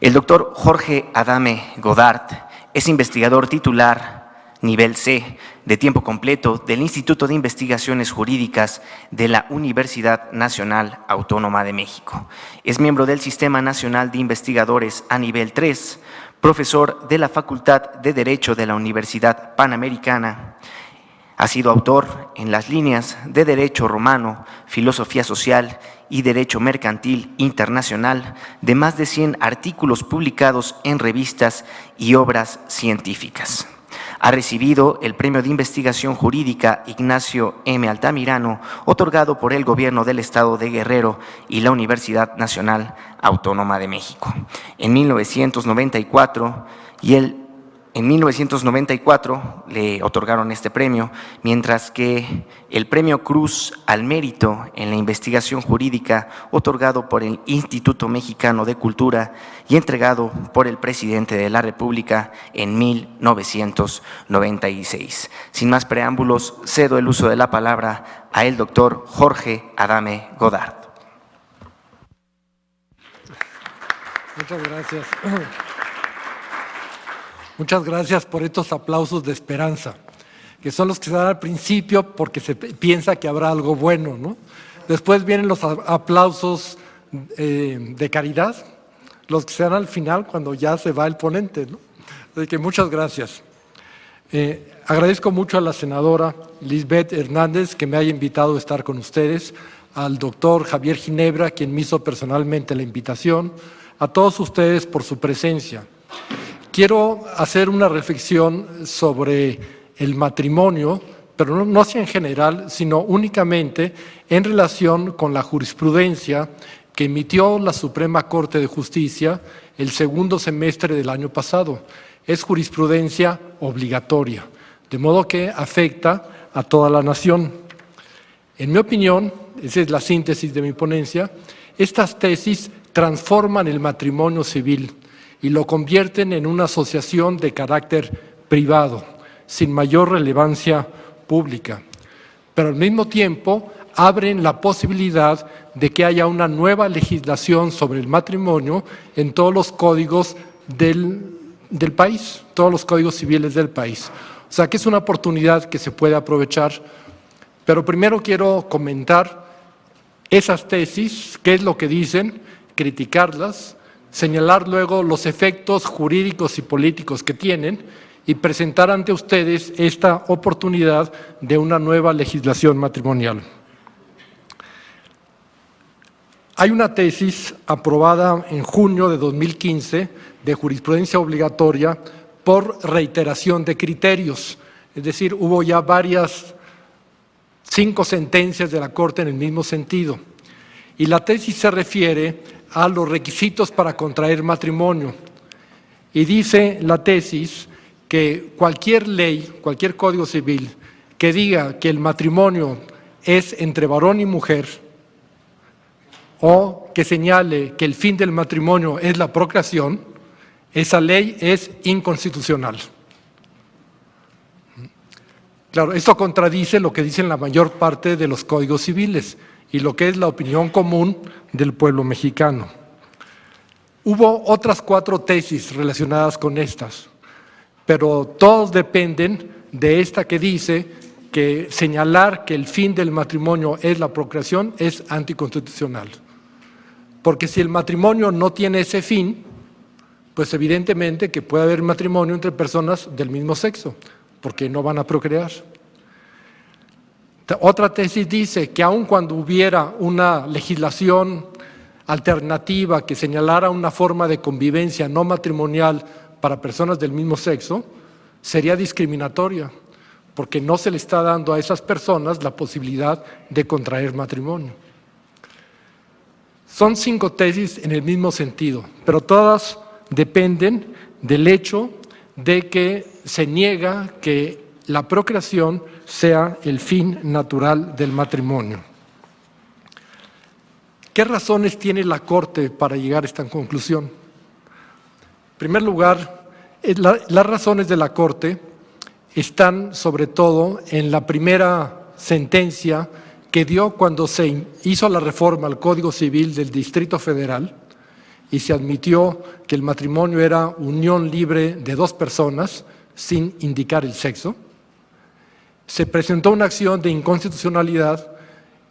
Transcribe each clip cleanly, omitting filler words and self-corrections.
El doctor Jorge Adame Godard es investigador titular nivel C de tiempo completo del Instituto de Investigaciones Jurídicas de la Universidad Nacional Autónoma de México. Es miembro del Sistema Nacional de Investigadores a nivel 3, profesor de la Facultad de Derecho de la Universidad Panamericana. Ha sido autor en las líneas de Derecho Romano, Filosofía Social y Derecho Mercantil Internacional de más de 100 artículos publicados en revistas y obras científicas. Ha recibido el Premio de Investigación Jurídica Ignacio M. Altamirano, otorgado por el Gobierno del Estado de Guerrero y la Universidad Nacional Autónoma de México. En 1994 le otorgaron este premio, mientras que el Premio Cruz al Mérito en la Investigación Jurídica, otorgado por el Instituto Mexicano de Cultura y entregado por el Presidente de la República en 1996. Sin más preámbulos, cedo el uso de la palabra a el doctor Jorge Adame Godard. Muchas gracias. Muchas gracias por estos aplausos de esperanza, que son los que se dan al principio porque se piensa que habrá algo bueno, ¿no? Después vienen los aplausos de caridad, los que se dan al final cuando ya se va el ponente, ¿no? Así que muchas gracias. Agradezco mucho a la senadora Lisbeth Hernández que me haya invitado a estar con ustedes, al doctor Javier Ginebra, quien me hizo personalmente la invitación, a todos ustedes por su presencia. Quiero hacer una reflexión sobre el matrimonio, pero no así en general, sino únicamente en relación con la jurisprudencia que emitió la Suprema Corte de Justicia el segundo semestre del año pasado. Es jurisprudencia obligatoria, de modo que afecta a toda la nación. En mi opinión, esa es la síntesis de mi ponencia, estas tesis transforman el matrimonio civil y lo convierten en una asociación de carácter privado, sin mayor relevancia pública. Pero al mismo tiempo abren la posibilidad de que haya una nueva legislación sobre el matrimonio en todos los códigos del país, todos los códigos civiles del país. O sea que es una oportunidad que se puede aprovechar. Pero primero quiero comentar esas tesis, qué es lo que dicen, criticarlas, señalar luego los efectos jurídicos y políticos que tienen y presentar ante ustedes esta oportunidad de una nueva legislación matrimonial. Hay una tesis aprobada en junio de 2015 de jurisprudencia obligatoria por reiteración de criterios, es decir, hubo ya 5 sentencias de la Corte en el mismo sentido. Y la tesis se refiere a los requisitos para contraer matrimonio. Y dice la tesis que cualquier ley, cualquier código civil que diga que el matrimonio es entre varón y mujer o que señale que el fin del matrimonio es la procreación, esa ley es inconstitucional. Claro, esto contradice lo que dicen la mayor parte de los códigos civiles y lo que es la opinión común del pueblo mexicano. Hubo otras 4 tesis relacionadas con estas, pero todos dependen de esta que dice que señalar que el fin del matrimonio es la procreación es anticonstitucional. Porque si el matrimonio no tiene ese fin, pues evidentemente que puede haber matrimonio entre personas del mismo sexo, porque no van a procrear. Otra tesis dice que aun cuando hubiera una legislación alternativa que señalara una forma de convivencia no matrimonial para personas del mismo sexo, sería discriminatoria, porque no se le está dando a esas personas la posibilidad de contraer matrimonio. Son 5 tesis en el mismo sentido, pero todas dependen del hecho de que se niega que la procreación sea el fin natural del matrimonio. ¿Qué razones tiene la Corte para llegar a esta conclusión? En primer lugar, las razones de la Corte están sobre todo en la primera sentencia que dio cuando se hizo la reforma al Código Civil del Distrito Federal, y se admitió que el matrimonio era unión libre de dos personas sin indicar el sexo. Se presentó una acción de inconstitucionalidad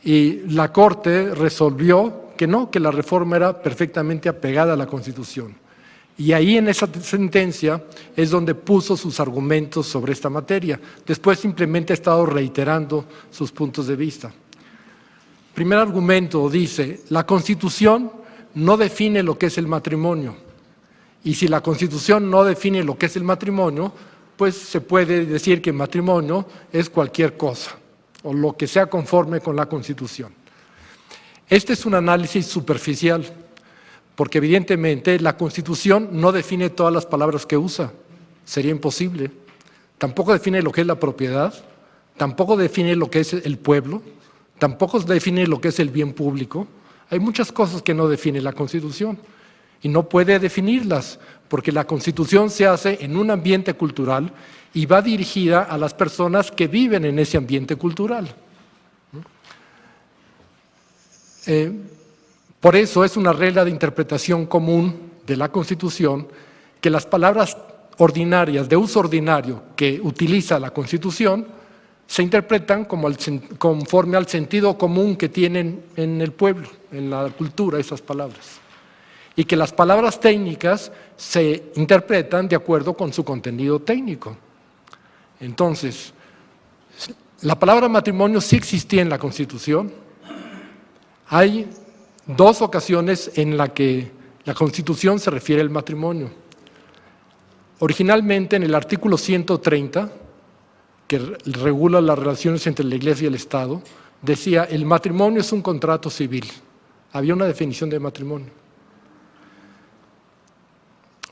y la Corte resolvió que no, que la reforma era perfectamente apegada a la Constitución. Y ahí en esa sentencia es donde puso sus argumentos sobre esta materia. Después simplemente ha estado reiterando sus puntos de vista. Primer argumento dice, la Constitución no define lo que es el matrimonio. Y si la Constitución no define lo que es el matrimonio, pues se puede decir que matrimonio es cualquier cosa, o lo que sea conforme con la Constitución. Este es un análisis superficial, porque evidentemente la Constitución no define todas las palabras que usa, sería imposible. Tampoco define lo que es la propiedad, tampoco define lo que es el pueblo, tampoco define lo que es el bien público. Hay muchas cosas que no define la Constitución y no puede definirlas, porque la Constitución se hace en un ambiente cultural y va dirigida a las personas que viven en ese ambiente cultural. Por eso es una regla de interpretación común de la Constitución que las palabras ordinarias, de uso ordinario, que utiliza la Constitución, se interpretan conforme al sentido común que tienen en el pueblo, en la cultura, esas palabras. Y que las palabras técnicas se interpretan de acuerdo con su contenido técnico. Entonces, la palabra matrimonio sí existía en la Constitución. Hay dos ocasiones en las que la Constitución se refiere al matrimonio. Originalmente en el artículo 130, que regula las relaciones entre la Iglesia y el Estado, decía, el matrimonio es un contrato civil. Había una definición de matrimonio.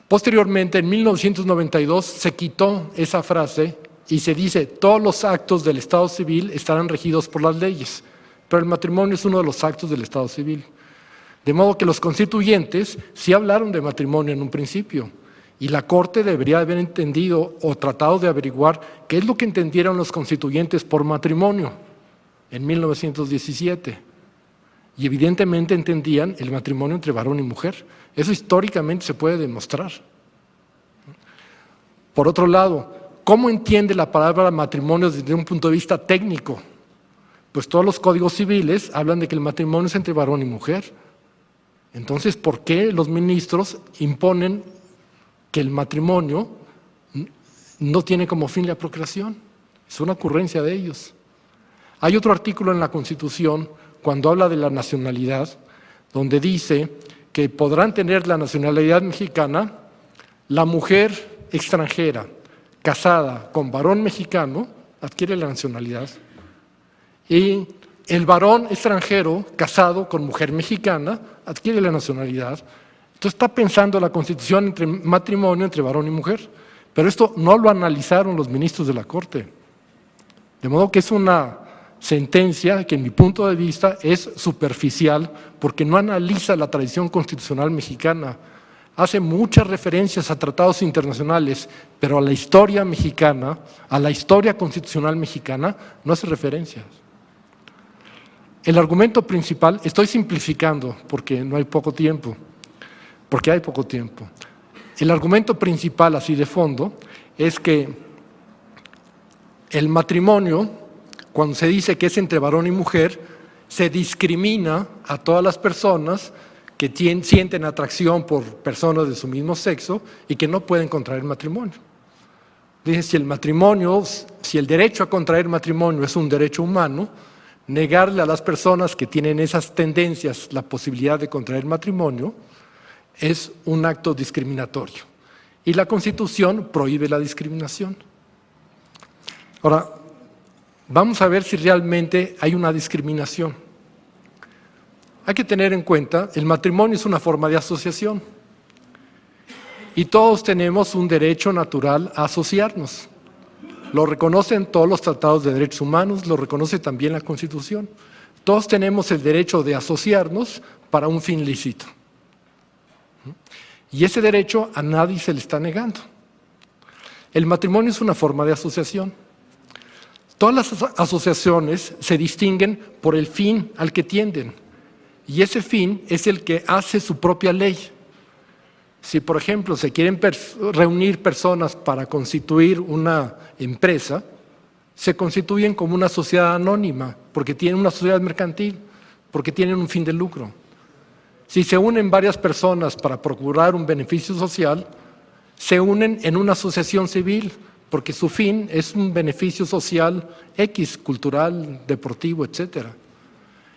Posteriormente, en 1992, se quitó esa frase y se dice, todos los actos del Estado civil estarán regidos por las leyes, pero el matrimonio es uno de los actos del Estado civil. De modo que los constituyentes sí hablaron de matrimonio en un principio, y la Corte debería haber entendido o tratado de averiguar qué es lo que entendieron los constituyentes por matrimonio en 1917. Y evidentemente entendían el matrimonio entre varón y mujer. Eso históricamente se puede demostrar. Por otro lado, ¿cómo entiende la palabra matrimonio desde un punto de vista técnico? Pues todos los códigos civiles hablan de que el matrimonio es entre varón y mujer. Entonces, ¿por qué los ministros imponen que el matrimonio no tiene como fin la procreación? Es una ocurrencia de ellos. Hay otro artículo en la Constitución, cuando habla de la nacionalidad, donde dice que podrán tener la nacionalidad mexicana la mujer extranjera casada con varón mexicano, adquiere la nacionalidad, y el varón extranjero casado con mujer mexicana adquiere la nacionalidad. Entonces está pensando la Constitución entre matrimonio entre varón y mujer, pero esto no lo analizaron los ministros de la Corte. De modo que es una sentencia que en mi punto de vista es superficial porque no analiza la tradición constitucional mexicana. Hace muchas referencias a tratados internacionales, pero a la historia mexicana, a la historia constitucional mexicana, no hace referencias. El argumento principal, estoy simplificando porque hay poco tiempo. El argumento principal, así de fondo, es que el matrimonio, cuando se dice que es entre varón y mujer, se discrimina a todas las personas que sienten atracción por personas de su mismo sexo y que no pueden contraer matrimonio. Dice, si el derecho a contraer matrimonio es un derecho humano, negarle a las personas que tienen esas tendencias la posibilidad de contraer matrimonio es un acto discriminatorio. Y la Constitución prohíbe la discriminación. Ahora, vamos a ver si realmente hay una discriminación. Hay que tener en cuenta, el matrimonio es una forma de asociación y todos tenemos un derecho natural a asociarnos. Lo reconocen todos los tratados de derechos humanos, lo reconoce también la Constitución. Todos tenemos el derecho de asociarnos para un fin lícito. Y ese derecho a nadie se le está negando. El matrimonio es una forma de asociación. Todas las asociaciones se distinguen por el fin al que tienden. Y ese fin es el que hace su propia ley. Si, por ejemplo, se quieren reunir personas para constituir una empresa, se constituyen como una sociedad anónima, porque tienen una sociedad mercantil, porque tienen un fin de lucro. Si se unen varias personas para procurar un beneficio social, se unen en una asociación civil, porque su fin es un beneficio social X, cultural, deportivo, etc.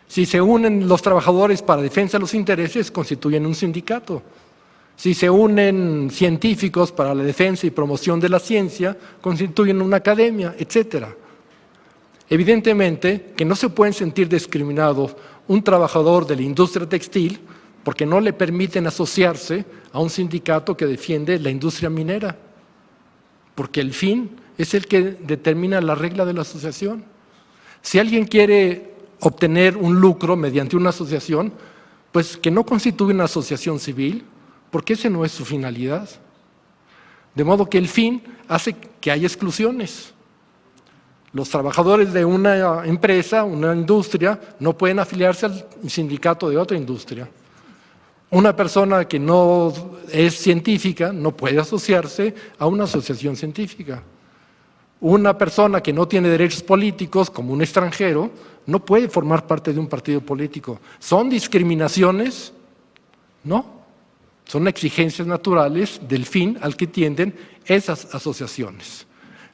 Si se unen los trabajadores para defensa de los intereses, constituyen un sindicato. Si se unen científicos para la defensa y promoción de la ciencia, constituyen una academia, etc. Evidentemente que no se pueden sentir discriminados un trabajador de la industria textil porque no le permiten asociarse a un sindicato que defiende la industria minera, porque el fin es el que determina la regla de la asociación. Si alguien quiere obtener un lucro mediante una asociación, pues que no constituya una asociación civil, porque esa no es su finalidad. De modo que el fin hace que haya exclusiones. Los trabajadores de una empresa, una industria, no pueden afiliarse al sindicato de otra industria. Una persona que no es científica no puede asociarse a una asociación científica. Una persona que no tiene derechos políticos, como un extranjero, no puede formar parte de un partido político. ¿Son discriminaciones? No. Son exigencias naturales del fin al que tienden esas asociaciones.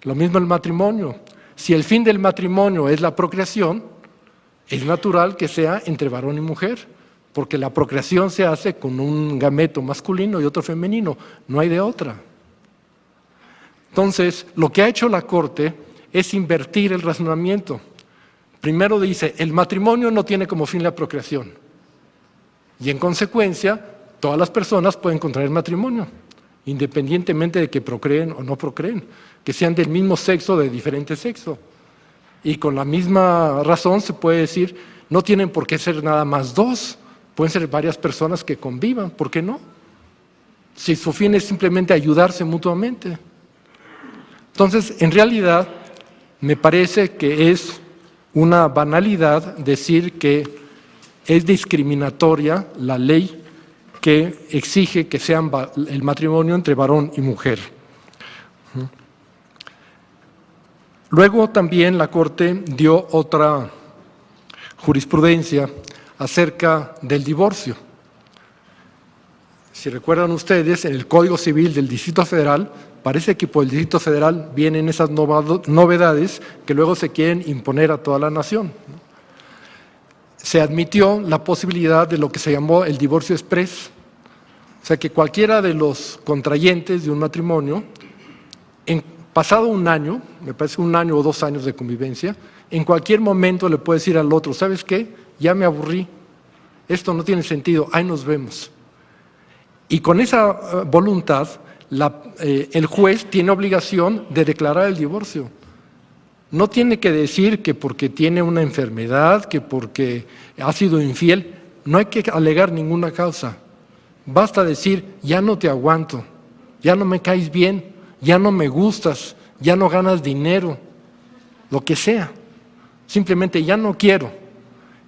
Lo mismo el matrimonio. Si el fin del matrimonio es la procreación, es natural que sea entre varón y mujer, porque la procreación se hace con un gameto masculino y otro femenino, no hay de otra. Entonces, lo que ha hecho la Corte es invertir el razonamiento. Primero dice, el matrimonio no tiene como fin la procreación, y en consecuencia, todas las personas pueden contraer matrimonio, independientemente de que procreen o no procreen, que sean del mismo sexo o de diferente sexo. Y con la misma razón se puede decir, no tienen por qué ser nada más dos, pueden ser varias personas que convivan, ¿por qué no? Si su fin es simplemente ayudarse mutuamente. Entonces, en realidad, me parece que es una banalidad decir que es discriminatoria la ley que exige que sea el matrimonio entre varón y mujer. Luego también la Corte dio otra jurisprudencia acerca del divorcio. Si recuerdan ustedes, en el Código Civil del Distrito Federal, parece que por el Distrito Federal vienen esas novedades que luego se quieren imponer a toda la nación. Se admitió la posibilidad de lo que se llamó el divorcio exprés, o sea que cualquiera de los contrayentes de un matrimonio, pasado un año, me parece 1 año o 2 años de convivencia, en cualquier momento le puede decir al otro, ¿sabes qué? Ya me aburrí, esto no tiene sentido, ahí nos vemos. Y con esa voluntad, el juez tiene obligación de declarar el divorcio. No tiene que decir que porque tiene una enfermedad, que porque ha sido infiel, no hay que alegar ninguna causa. Basta decir, ya no te aguanto, ya no me caes bien, ya no me gustas, ya no ganas dinero, lo que sea. Simplemente ya no quiero.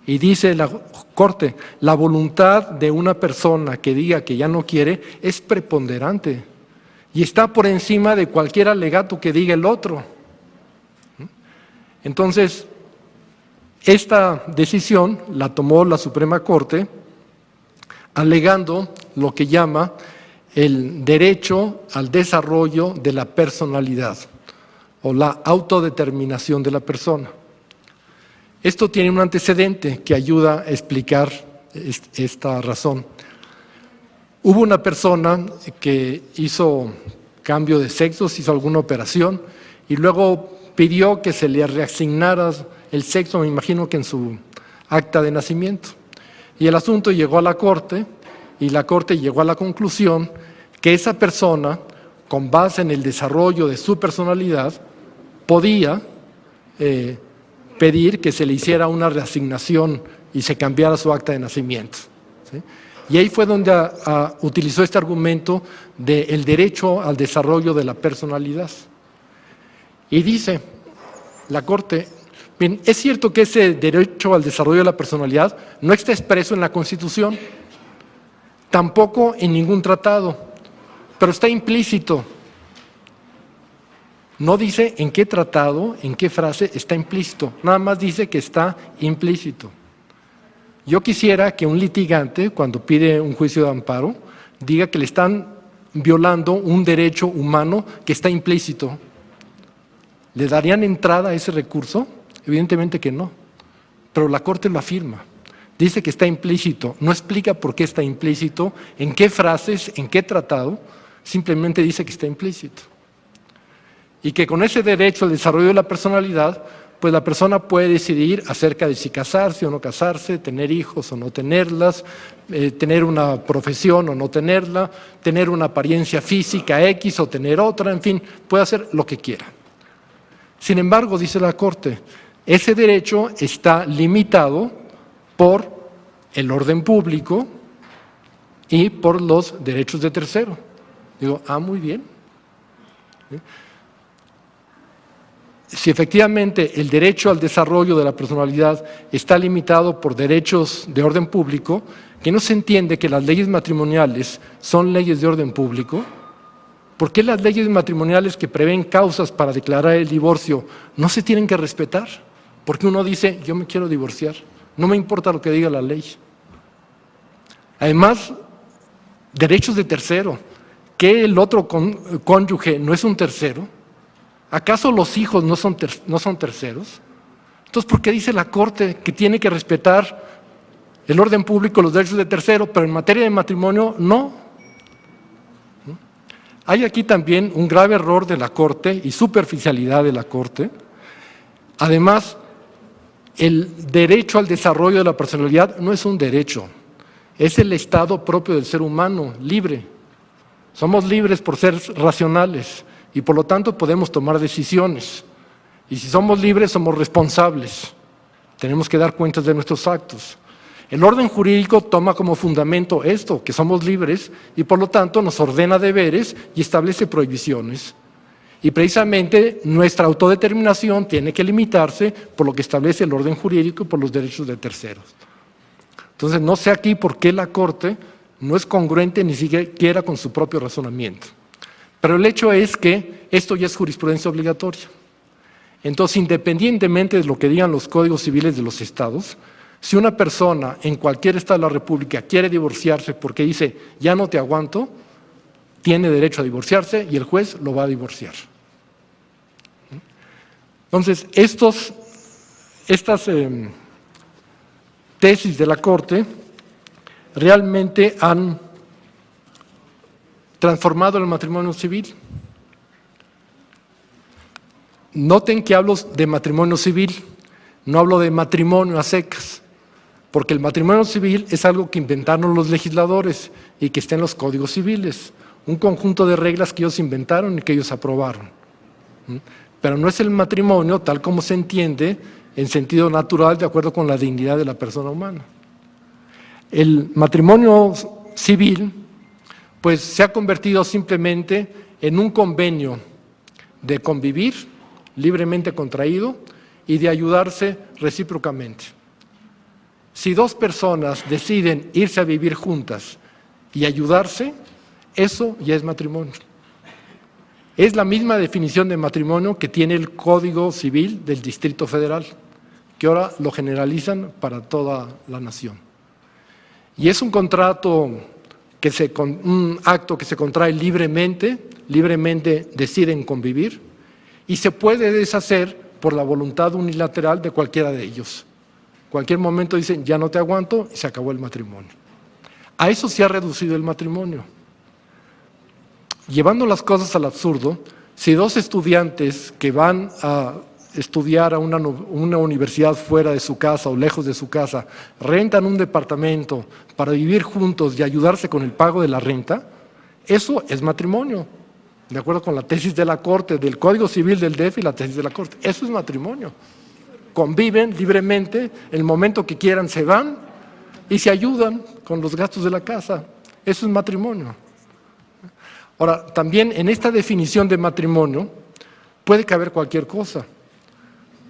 Y dice la Corte, la voluntad de una persona que diga que ya no quiere es preponderante y está por encima de cualquier alegato que diga el otro. Entonces, esta decisión la tomó la Suprema Corte alegando lo que llama el derecho al desarrollo de la personalidad o la autodeterminación de la persona. Esto tiene un antecedente que ayuda a explicar esta razón. Hubo una persona que hizo cambio de sexo, hizo alguna operación y luego pidió que se le reasignara el sexo, me imagino que en su acta de nacimiento. Y el asunto llegó a la Corte y la Corte llegó a la conclusión que esa persona, con base en el desarrollo de su personalidad, podía pedir que se le hiciera una reasignación y se cambiara su acta de nacimiento, ¿sí? Y ahí fue donde utilizó este argumento del derecho al desarrollo de la personalidad. Y dice la Corte, bien, es cierto que ese derecho al desarrollo de la personalidad no está expreso en la Constitución, tampoco en ningún tratado, pero está implícito. No dice en qué tratado, en qué frase está implícito, nada más dice que está implícito. Yo quisiera que un litigante, cuando pide un juicio de amparo, diga que le están violando un derecho humano que está implícito. ¿Le darían entrada a ese recurso? Evidentemente que no, pero la Corte lo afirma. Dice que está implícito, no explica por qué está implícito, en qué frases, en qué tratado, simplemente dice que está implícito. Y que con ese derecho al desarrollo de la personalidad, pues la persona puede decidir acerca de si casarse o no casarse, tener hijos o no tenerlas, tener una profesión o no tenerla, tener una apariencia física X o tener otra, en fin, puede hacer lo que quiera. Sin embargo, dice la Corte, ese derecho está limitado por el orden público y por los derechos de tercero. Digo, muy bien. Si efectivamente el derecho al desarrollo de la personalidad está limitado por derechos de orden público, que no se entiende que las leyes matrimoniales son leyes de orden público, ¿por qué las leyes matrimoniales que prevén causas para declarar el divorcio no se tienen que respetar? Porque uno dice, yo me quiero divorciar, no me importa lo que diga la ley. Además, derechos de tercero, ¿que el otro cónyuge no es un tercero? ¿Acaso los hijos no son terceros? Entonces, ¿por qué dice la Corte que tiene que respetar el orden público, los derechos de tercero, pero en materia de matrimonio no? Hay aquí también un grave error de la Corte y superficialidad de la Corte. Además, el derecho al desarrollo de la personalidad no es un derecho, es el estado propio del ser humano, libre. Somos libres por ser racionales y por lo tanto podemos tomar decisiones. Y si somos libres, somos responsables. Tenemos que dar cuentas de nuestros actos. El orden jurídico toma como fundamento esto, que somos libres y por lo tanto nos ordena deberes y establece prohibiciones. Y precisamente nuestra autodeterminación tiene que limitarse por lo que establece el orden jurídico y por los derechos de terceros. Entonces, no sé aquí por qué la Corte no es congruente ni siquiera con su propio razonamiento. Pero el hecho es que esto ya es jurisprudencia obligatoria. Entonces, independientemente de lo que digan los códigos civiles de los estados, si una persona en cualquier estado de la República quiere divorciarse porque dice, ya no te aguanto, tiene derecho a divorciarse y el juez lo va a divorciar. Entonces, estas tesis de la Corte realmente han transformado el matrimonio civil. Noten que hablo de matrimonio civil, no hablo de matrimonio a secas, porque el matrimonio civil es algo que inventaron los legisladores y que está en los códigos civiles, un conjunto de reglas que ellos inventaron y que ellos aprobaron. Pero no es el matrimonio tal como se entiende en sentido natural de acuerdo con la dignidad de la persona humana. El matrimonio civil pues se ha convertido simplemente en un convenio de convivir libremente contraído y de ayudarse recíprocamente. Si dos personas deciden irse a vivir juntas y ayudarse, eso ya es matrimonio. Es la misma definición de matrimonio que tiene el Código Civil del Distrito Federal, que ahora lo generalizan para toda la nación. Y es un contrato, un acto que se contrae libremente deciden convivir y se puede deshacer por la voluntad unilateral de cualquiera de ellos. En cualquier momento dicen, ya no te aguanto y se acabó el matrimonio. A eso se ha reducido el matrimonio. Llevando las cosas al absurdo, si dos estudiantes que van a estudiar a una universidad fuera de su casa o lejos de su casa, rentan un departamento para vivir juntos y ayudarse con el pago de la renta, eso es matrimonio, de acuerdo con la tesis de la Corte, del Código Civil del DF y la tesis de la Corte. Eso es matrimonio. Conviven libremente, el momento que quieran se van y se ayudan con los gastos de la casa. Eso es matrimonio. Ahora, también en esta definición de matrimonio puede caber cualquier cosa.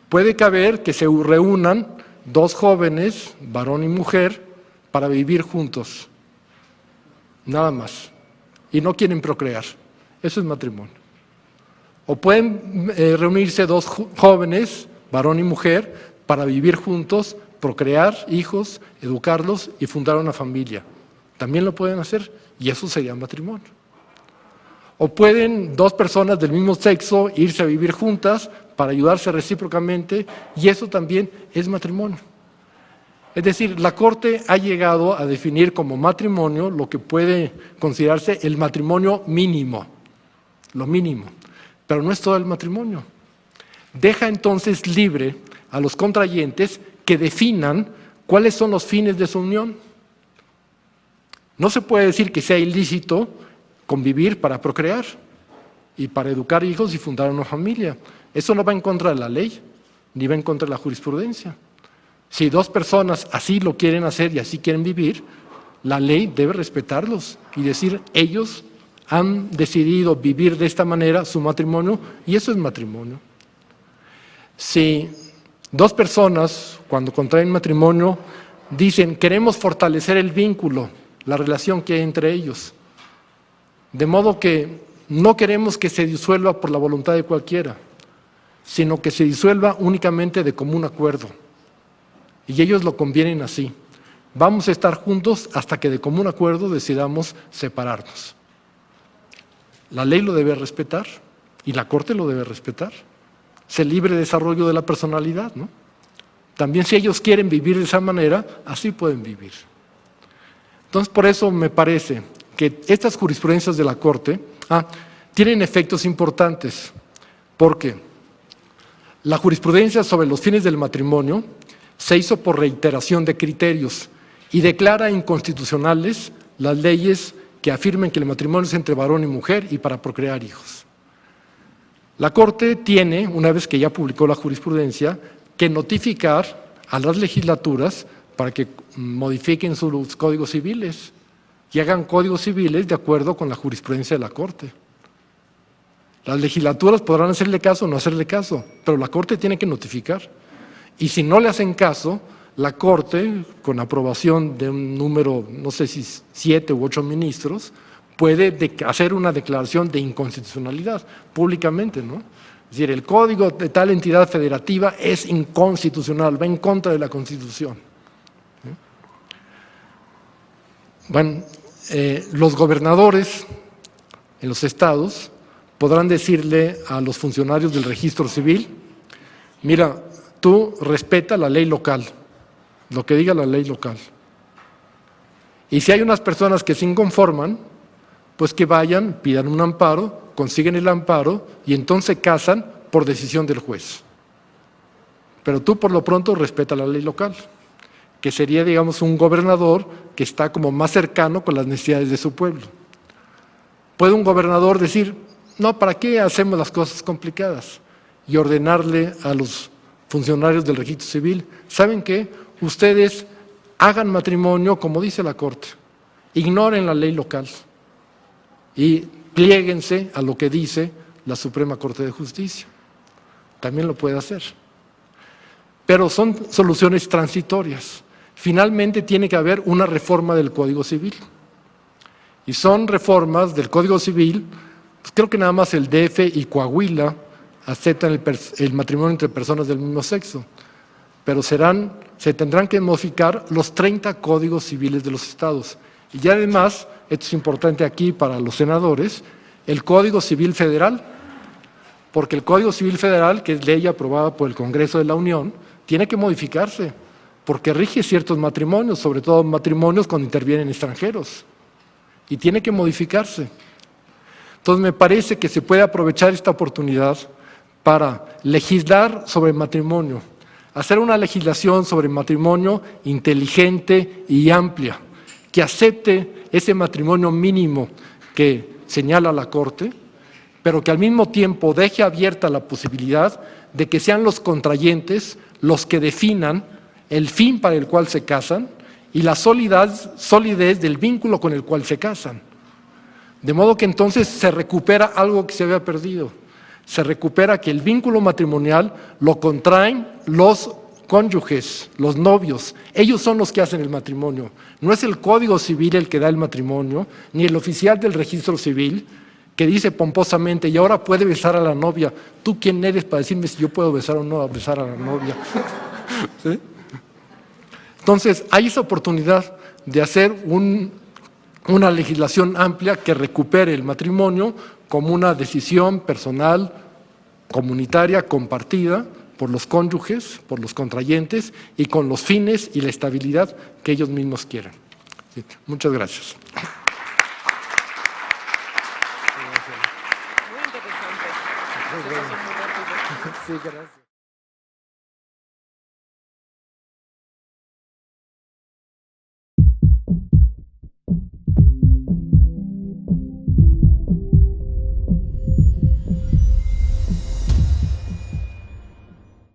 Puede caber que se reúnan dos jóvenes, varón y mujer, para vivir juntos. Nada más. y no quieren procrear. Eso es matrimonio. O pueden reunirse dos jóvenes, varón y mujer, para vivir juntos, procrear hijos, educarlos y fundar una familia. También lo pueden hacer y eso sería matrimonio. O pueden dos personas del mismo sexo irse a vivir juntas para ayudarse recíprocamente y eso también es matrimonio. Es decir, la Corte ha llegado a definir como matrimonio lo que puede considerarse el matrimonio mínimo, lo mínimo, pero no es todo el matrimonio. Deja entonces libre a los contrayentes que definan cuáles son los fines de su unión. No se puede decir que sea ilícito convivir para procrear y para educar hijos y fundar una familia. Eso no va en contra de la ley, ni va en contra de la jurisprudencia. Si dos personas así lo quieren hacer y así quieren vivir, la ley debe respetarlos y decir, ellos han decidido vivir de esta manera su matrimonio y eso es matrimonio. Si dos personas, cuando contraen matrimonio, dicen, queremos fortalecer el vínculo, la relación que hay entre ellos, de modo que no queremos que se disuelva por la voluntad de cualquiera, sino que se disuelva únicamente de común acuerdo. Y ellos lo convienen así. Vamos a estar juntos hasta que de común acuerdo decidamos separarnos. La ley lo debe respetar y la Corte lo debe respetar. Es el libre desarrollo de la personalidad, ¿no? También si ellos quieren vivir de esa manera, así pueden vivir. Entonces, por eso me parece que estas jurisprudencias de la Corte tienen efectos importantes, porque la jurisprudencia sobre los fines del matrimonio se hizo por reiteración de criterios y declara inconstitucionales las leyes que afirmen que el matrimonio es entre varón y mujer y para procrear hijos. La Corte tiene, una vez que ya publicó la jurisprudencia, que notificar a las legislaturas para que modifiquen sus códigos civiles y hagan códigos civiles de acuerdo con la jurisprudencia de la Corte. Las legislaturas podrán hacerle caso o no hacerle caso, pero la Corte tiene que notificar. Y si no le hacen caso, la Corte, con aprobación de un número, no sé si 7 u 8 ministros, puede hacer una declaración de inconstitucionalidad públicamente, ¿no? Es decir, el código de tal entidad federativa es inconstitucional, va en contra de la Constitución. Bueno, los gobernadores en los estados podrán decirle a los funcionarios del registro civil, mira, tú respeta la ley local, lo que diga la ley local. Y si hay unas personas que se inconforman, pues que vayan, pidan un amparo, consiguen el amparo y entonces casan por decisión del juez. Pero tú por lo pronto respeta la ley local, que sería, digamos, un gobernador que está como más cercano con las necesidades de su pueblo. Puede un gobernador decir, no, ¿para qué hacemos las cosas complicadas? Y ordenarle a los funcionarios del registro civil, ¿saben qué? Ustedes hagan matrimonio como dice la Corte, ignoren la ley local y plieguense a lo que dice la Suprema Corte de Justicia. También lo puede hacer. Pero son soluciones transitorias. Finalmente tiene que haber una reforma del Código Civil. Y son reformas del Código Civil, pues creo que nada más el DF y Coahuila aceptan el matrimonio entre personas del mismo sexo, pero se tendrán que modificar los 30 códigos civiles de los estados. Y además, esto es importante aquí para los senadores, el Código Civil Federal, porque el Código Civil Federal, que es ley aprobada por el Congreso de la Unión, tiene que modificarse, porque rige ciertos matrimonios, sobre todo matrimonios cuando intervienen extranjeros, y tiene que modificarse. Entonces me parece que se puede aprovechar esta oportunidad para legislar sobre matrimonio, hacer una legislación sobre matrimonio inteligente y amplia, que acepte ese matrimonio mínimo que señala la Corte, pero que al mismo tiempo deje abierta la posibilidad de que sean los contrayentes los que definan el fin para el cual se casan y la solidez del vínculo con el cual se casan. De modo que entonces se recupera algo que se había perdido. Se recupera que el vínculo matrimonial lo contraen los cónyuges, los novios, ellos son los que hacen el matrimonio. No es el Código Civil el que da el matrimonio, ni el oficial del registro civil, que dice pomposamente, y ahora puede besar a la novia. ¿Tú quién eres para decirme si yo puedo besar o no besar a la novia? ¿Sí? Entonces, hay esa oportunidad de hacer una legislación amplia que recupere el matrimonio como una decisión personal, comunitaria, compartida por los cónyuges, por los contrayentes y con los fines y la estabilidad que ellos mismos quieran. Sí, muchas gracias. Muy interesante. Sí, gracias.